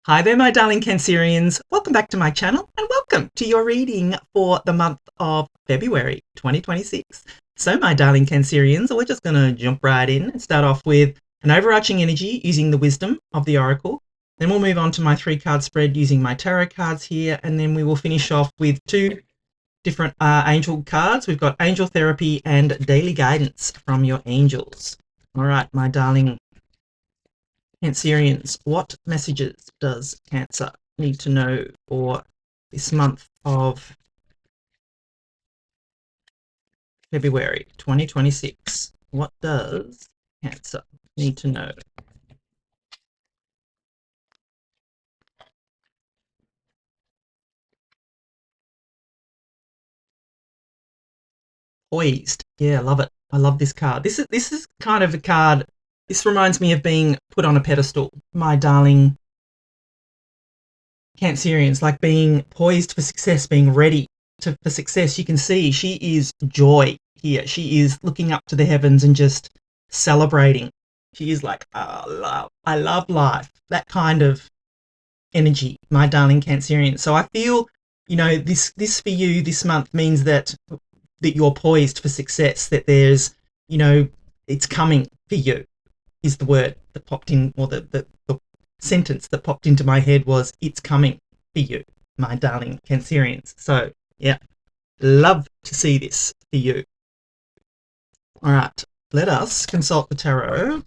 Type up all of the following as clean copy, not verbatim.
Hi there, my darling Cancerians. Welcome back to my channel and welcome to your reading for the month of February 2026. So, my darling Cancerians, we're just going to jump right in and start off with an overarching energy using the wisdom of the oracle. Then we'll move on to my 3-card spread using my tarot cards here, and then we will finish off with two different angel cards. We've got angel therapy and daily guidance from your angels. All right, my darling Cancerians, what messages does Cancer need to know for this month of February 2026? What does Cancer need to know? Poised. Yeah, I love it. I love this card. This is kind of a card. This reminds me of being put on a pedestal. My darling Cancerians, like being poised for success, being ready for success. You can see she is joy here. She is looking up to the heavens and just celebrating. She is like, oh, I love life. That kind of energy, my darling Cancerian. So I feel, this for you this month means that you're poised for success, that there's, it's coming for you, is the word that popped in, or the sentence that popped into my head was, it's coming for you, my darling Cancerians. So, yeah, love to see this for you. All right, let us consult the tarot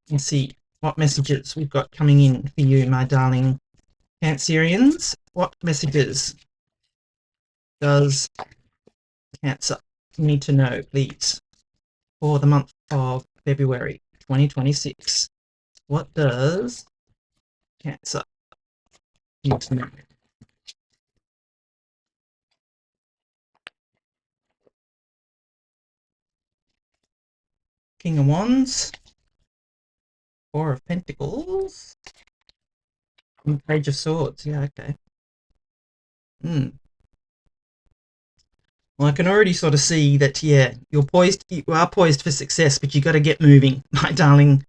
and see what messages we've got coming in for you, my darling Cancerians. What messages does Cancer need to know, please, for the month of February 2026? What does Cancer need to know? King of Wands, Four of Pentacles, and Page of Swords. Yeah, okay. Well, I can already sort of see that, yeah, you are poised for success, but you got to get moving, my darling,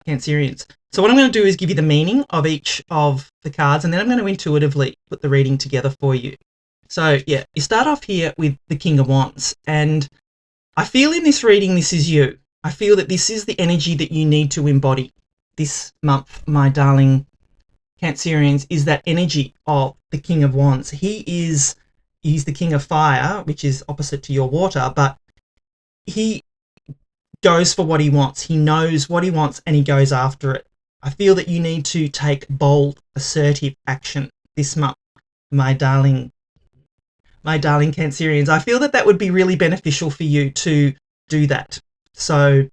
Cancerians. So what I'm going to do is give you the meaning of each of the cards, and then I'm going to intuitively put the reading together for you. So, yeah, you start off here with the King of Wands, and I feel in this reading this is you. I feel that this is the energy that you need to embody this month, my darling Cancerians, is that energy of the King of Wands. He's the King of Fire, which is opposite to your water, but he goes for what he wants. He knows what he wants and he goes after it. I feel that you need to take bold, assertive action this month, my darling Cancerians. I feel that that would be really beneficial for you to do that. So,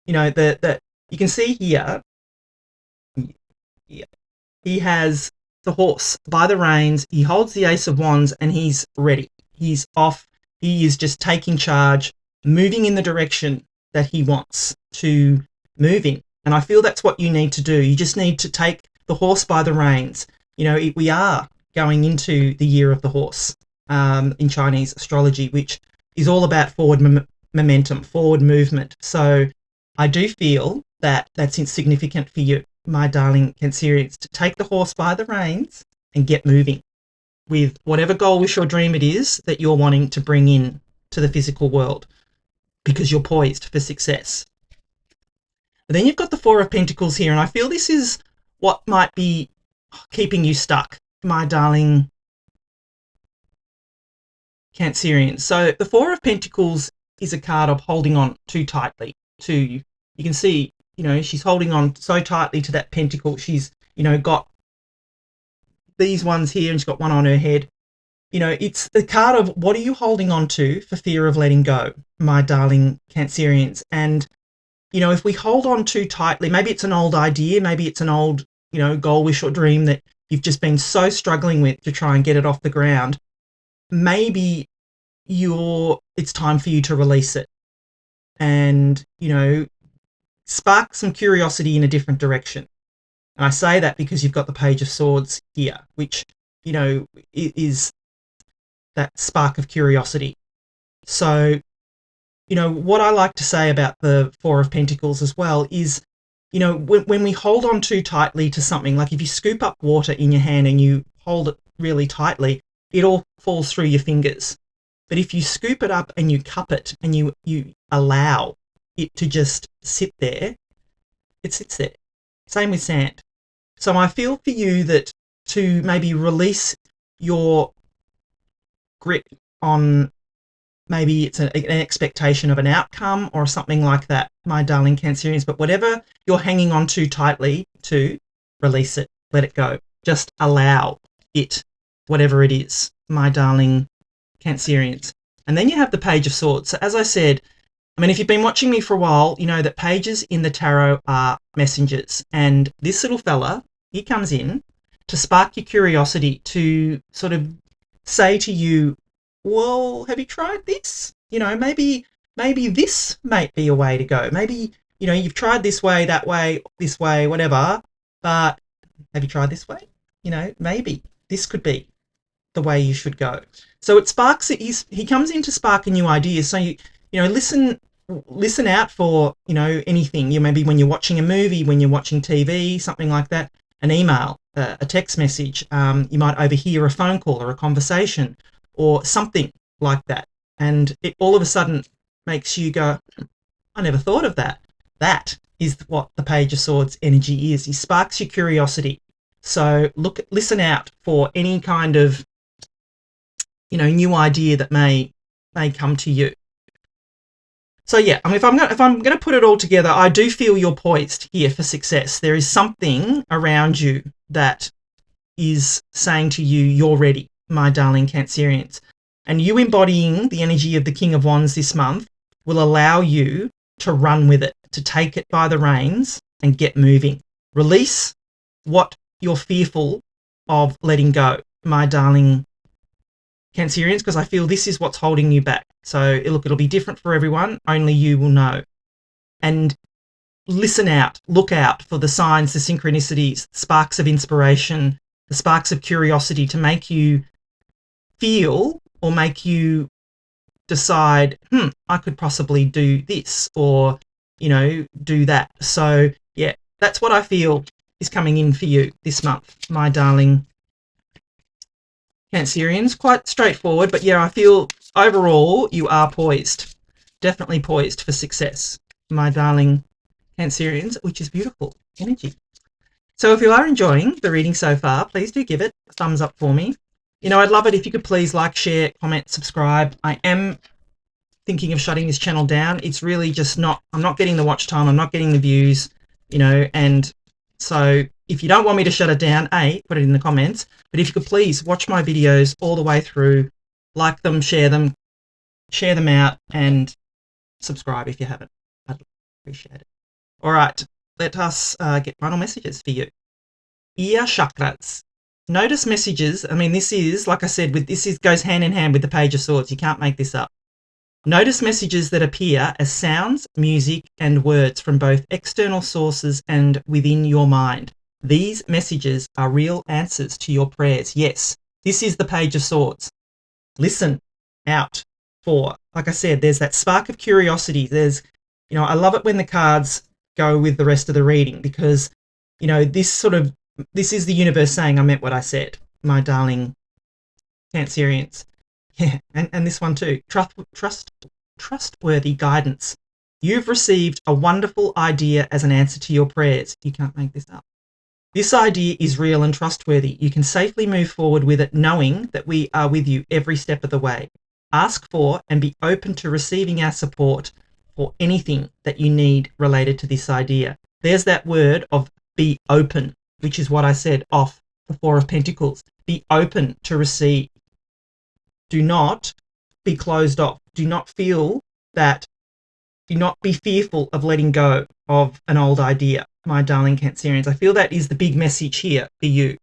that you can see here, he has the horse by the reins. He holds the Ace of Wands and he's ready. He's off. He is just taking charge, moving in the direction that he wants to move in. And I feel that's what you need to do. You just need to take the horse by the reins. We are going into the year of the horse in Chinese astrology, which is all about forward momentum, forward movement. So I do feel that that's insignificant for you, my darling Cancerians, to take the horse by the reins and get moving with whatever goal, wish, or dream it is that you're wanting to bring in to the physical world, because you're poised for success. But then you've got the Four of Pentacles here, and I feel this is what might be keeping you stuck, my darling Cancerians. So the Four of Pentacles is a card of holding on too tightly to you. You can see, she's holding on so tightly to that pentacle. She's, got these ones here and she's got one on her head. It's the card of what are you holding on to for fear of letting go, my darling Cancerians. And, if we hold on too tightly, maybe it's an old idea, maybe it's an old, goal, wish, or dream that you've just been so struggling with to try and get it off the ground. Maybe it's time for you to release it and, spark some curiosity in a different direction. And I say that because you've got the Page of Swords here, which, is that spark of curiosity. So, what I like to say about the Four of Pentacles as well is, you know, when we hold on too tightly to something, like if you scoop up water in your hand and you hold it really tightly, it all falls through your fingers. But if you scoop it up and you cup it and you allow it to just sit there, it sits there. Same with sand. So I feel for you that to maybe release your grip on, maybe it's an expectation of an outcome or something like that, my darling Cancerians, but whatever you're hanging on too tightly to, release it, let it go. Just allow it, whatever it is, my darling Cancerians. And then you have the Page of Swords. So as I said, I mean, if you've been watching me for a while, you know that pages in the tarot are messengers. And this little fella, he comes in to spark your curiosity, to sort of say to you, well, have you tried this? You know, maybe this might be a way to go. Maybe, you know, you've tried this way, that way, this way, whatever, but have you tried this way? You know, maybe this could be the way you should go. So it sparks it. He comes in to spark a new idea. So you know, listen out for, you know, anything. You maybe when you're watching a movie, when you're watching TV, something like that, an email, a text message. You might overhear a phone call or a conversation or something like that, and it all of a sudden makes you go, I never thought of that. That is what the Page of Swords energy is. He sparks your curiosity. So listen out for any kind of, you know, new idea that may come to you. So yeah, I mean, if I'm going to put it all together, I do feel you're poised here for success. There is something around you that is saying to you, you're ready, my darling Cancerians. And you embodying the energy of the King of Wands this month will allow you to run with it, to take it by the reins and get moving. Release what you're fearful of letting go, my darling Cancerians, because I feel this is what's holding you back. So look, it'll be different for everyone. Only you will know. And listen out, look out for the signs, the synchronicities, sparks of inspiration, the sparks of curiosity to make you feel or make you decide, I could possibly do this or, you know, do that. So yeah, that's what I feel is coming in for you this month, my darling Cancerians. Quite straightforward, but yeah, I feel overall you are poised, definitely poised for success, my darling Cancerians, which is beautiful energy. So if you are enjoying the reading so far, please do give it a thumbs up for me. You know, I'd love it if you could please like, share, comment, subscribe. I am thinking of shutting this channel down. It's really just not, I'm not getting the watch time, I'm not getting the views, you know, and so if you don't want me to shut it down, put it in the comments. But if you could please watch my videos all the way through, like them, share them out, and subscribe if you haven't. I'd appreciate it. All right, let us get final messages for you. Ear chakras. Notice messages. I mean, this is, like I said, goes hand in hand with the Page of Swords. You can't make this up. Notice messages that appear as sounds, music, and words from both external sources and within your mind. These messages are real answers to your prayers. Yes, this is the Page of Swords. Listen out for, like I said, there's that spark of curiosity. There's, you know, I love it when the cards go with the rest of the reading because, you know, this is the universe saying I meant what I said, my darling Cancerians. Yeah, and this one too. Trustworthy guidance. You've received a wonderful idea as an answer to your prayers. You can't make this up. This idea is real and trustworthy. You can safely move forward with it knowing that we are with you every step of the way. Ask for and be open to receiving our support for anything that you need related to this idea. There's that word of be open, which is what I said off the Four of Pentacles. Be open to receive. Do not be closed off. Do not feel that. Do not be fearful of letting go of an old idea, my darling Cancerians. I feel that is the big message here for you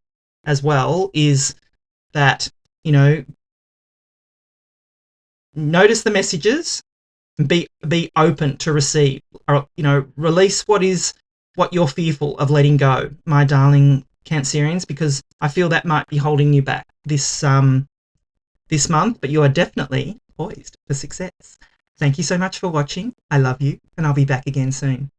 as well, is that, you know, notice the messages and be open to receive, or, you know, release what you're fearful of letting go, my darling Cancerians, because I feel that might be holding you back this month, but you are definitely poised for success. Thank you so much for watching. I love you, and I'll be back again soon.